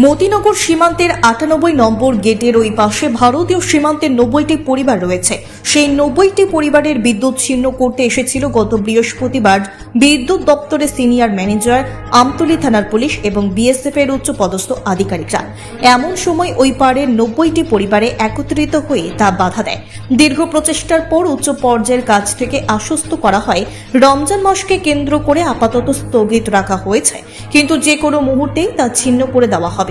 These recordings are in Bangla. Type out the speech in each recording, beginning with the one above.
মতিনগর সীমান্তের ৯৮ নম্বর গেটের ওই পাশে ভারতীয় সীমান্তের ৯০টি পরিবার রয়েছে। সেই ৯০টি পরিবারের বিদ্যুৎ ছিন্ন করতে এসেছিল গত বৃহস্পতিবার বিদ্যুৎ দপ্তরের সিনিয়র ম্যানেজার, আমতলী থানার পুলিশ এবং বিএসএফ এর উচ্চ পদস্থ আধিকারিকরা। এমন সময় ওই পাড়ের ৯০টি পরিবারে একত্রিত হয়ে তা বাধা দেয়। দীর্ঘ প্রচেষ্টার পর উচ্চ পর্যায়ের কাছ থেকে আশ্বস্ত করা হয় রমজান মাসকে কেন্দ্র করে আপাতত স্থগিত রাখা হয়েছে, কিন্তু যে কোনো মুহূর্তেই তা ছিন্ন করে দেওয়া হবে।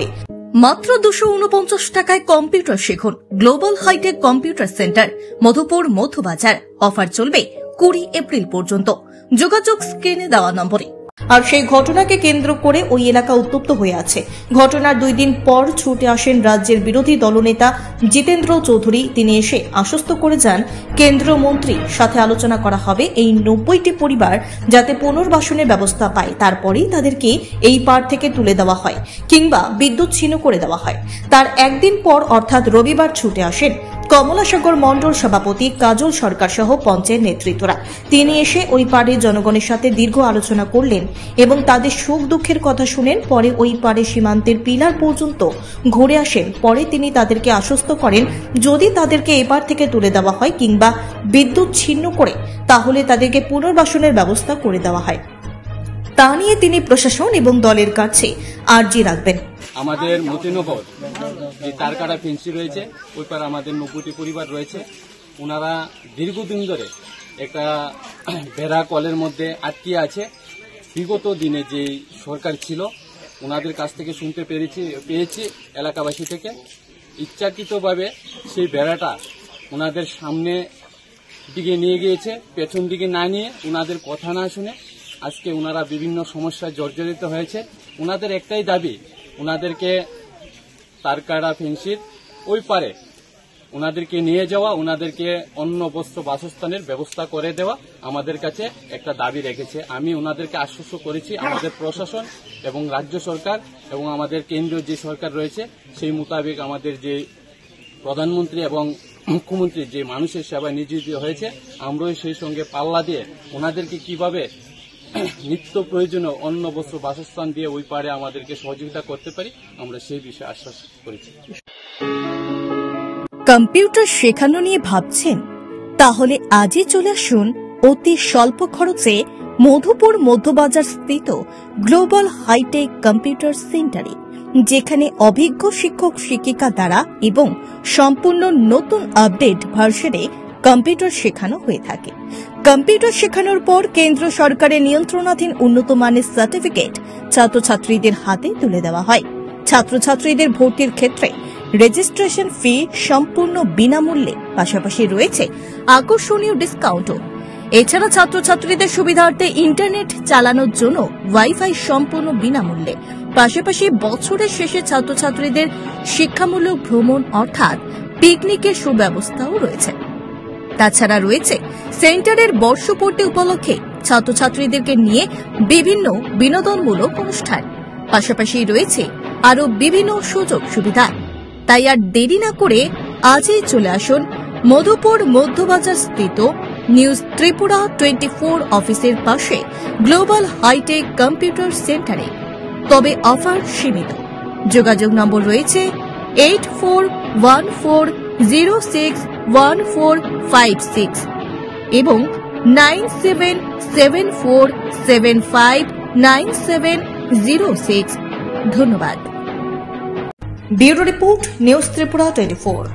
মাত্র 249 টাকায় কম্পিউটার শিখুন। Global hitech computer center, Madhupur Madhyabazar. Offer চলবে 20 এপ্রিল পর্যন্ত। যোগাযোগ স্ক্রিনে দেওয়া নম্বরে। আর সেই ঘটনাকে কেন্দ্র করে ওই এলাকা উত্তপ্ত হয়ে আছে। ঘটনার 2 দিন পর ছুটে আসেন রাজ্যের বিরোধী দলনেতা জিতেন্দ্র চৌধুরী। তিনি এসে আশ্বস্ত করে যান কেন্দ্রীয় মন্ত্রীর সাথে আলোচনা করা হবে এই ৯০টি পরিবার যাতে পুনর্বাসনের ব্যবস্থা পায়, তারপরেই তাদেরকে এই পাড় থেকে তুলে দেওয়া হয় কিংবা বিদ্যুৎ ছিন্ন করে দেওয়া হয়। তার একদিন পর অর্থাৎ রবিবার ছুটে আসেন কমলাসাগর মণ্ডল সভাপতি কাজল সরকার সহ পঞ্চায়েত নেতৃত্বরা। তিনি এসে ওই পাড়ের জনগণের সাথে দীর্ঘ আলোচনা করলেন এবং তাদের সুখ দুঃখের কথা শুনেন। পরে ওই পাড়ে সীমান্তের পিলার পর্যন্ত ঘুরে আসেন। পরে তিনি তাদেরকে আশ্বস্ত করেন যদি তাদেরকে এপার থেকে তুলে দেওয়া হয় কিংবা বিদ্যুৎ ছিন্ন করে তাহলে তাদেরকে পুনর্বাসনের ব্যবস্থা করে দেওয়া হয়। তা নিয়ে তিনি প্রশাসন এবং দলের কাছে আর্জি রাখবেন। আমাদের মতিনগর যে তারকাটা ফেন্সি রয়েছে ওই পার আমাদের ৯০টি পরিবার রয়েছে। ওনারা দীর্ঘদিন ধরে একটা বেড়া কলের মধ্যে আটকে আছে। বিগত দিনে যে সরকার ছিল ওনাদের কাছ থেকে শুনতে পেয়েছি এলাকাবাসী থেকে ইচ্ছাকৃতভাবে সেই বেড়াটা ওনাদের সামনে দিকে নিয়ে গিয়েছে, পেছন দিকে না নিয়ে ওনাদের কথা না শুনে আজকে ওনারা বিভিন্ন সমস্যায় জর্জরিত হয়েছে। ওনাদের একটাই দাবি, ওনাদেরকে তারকাড়া ফেন্সির ওই পারে ওনাদেরকে নিয়ে যাওয়া, ওনাদেরকে অন্ন বস্ত্র বাসস্থানের ব্যবস্থা করে দেওয়া আমাদের কাছে একটা দাবি রেখেছে। আমি ওনাদেরকে আশ্বস্ত করেছি আমাদের প্রশাসন এবং রাজ্য সরকার এবং আমাদের কেন্দ্রীয় যে সরকার রয়েছে সেই মোতাবেক আমাদের যে প্রধানমন্ত্রী এবং মুখ্যমন্ত্রী যে মানুষের সেবায় নিয়োজিত হয়েছে আমরাও সেই সঙ্গে পাল্লা দিয়ে ওনাদেরকে কিভাবে নিত্য প্রয়োজনীয় অন্ন বস্ত্র বাসস্থান দিয়ে ওই পারে আমাদেরকে সহযোগিতা করতে পারি আমরা সেই বিষয়ে আশ্বাস করেছি। কম্পিউটার শেখানো নিয়ে ভাবছেন? তাহলে আজই চলে আসুন অতি স্বল্প খরচে মধুপুর মধ্যবাজার স্থিত গ্লোবাল হাইটেক কম্পিউটার সেন্টারে, যেখানে অভিজ্ঞ শিক্ষক শিক্ষিকা দ্বারা এবং সম্পূর্ণ নতুন আপডেট ভার্সনে কম্পিউটার শেখানো হয়ে থাকে। কম্পিউটার শেখানোর পর কেন্দ্র সরকারের নিয়ন্ত্রণাধীন উন্নত মানের সার্টিফিকেট ছাত্রছাত্রীদের হাতে তুলে দেওয়া হয়। ছাত্রছাত্রীদের ভর্তির ক্ষেত্রে রেজিস্ট্রেশন ফি সম্পূর্ণ বিনামূল্যে, পাশাপাশি রয়েছে আকর্ষণীয় ডিসকাউন্টও। এছাড়া ছাত্রছাত্রীদের সুবিধার্থে ইন্টারনেট চালানোর জন্য ওয়াইফাই সম্পূর্ণ বিনামূল্যে, পাশাপাশি বছরের শেষে ছাত্রছাত্রীদের শিক্ষামূলক ভ্রমণ অর্থাৎ পিকনিকের সুব্যবস্থাও রয়েছে। তাছাড়া রয়েছে সেন্টারের বর্ষপূর্তি উপলক্ষে ছাত্রছাত্রীদেরকে নিয়ে বিভিন্ন বিনোদনমূলক অনুষ্ঠান, পাশাপাশি রয়েছে আরও বিভিন্ন সুযোগ সুবিধা। তাই আর দেরি না করে আজই চলে আসুন মধুপুর মধ্যবাজার স্থিত নিউজ ত্রিপুরা 24 অফিসের পাশে গ্লোবাল হাইটেক কম্পিউটার সেন্টারে। তবে অফার সীমিত। যোগাযোগ নম্বর রয়েছে 8414061456 এবং 9774759706। Bureau report, news Tripura 24।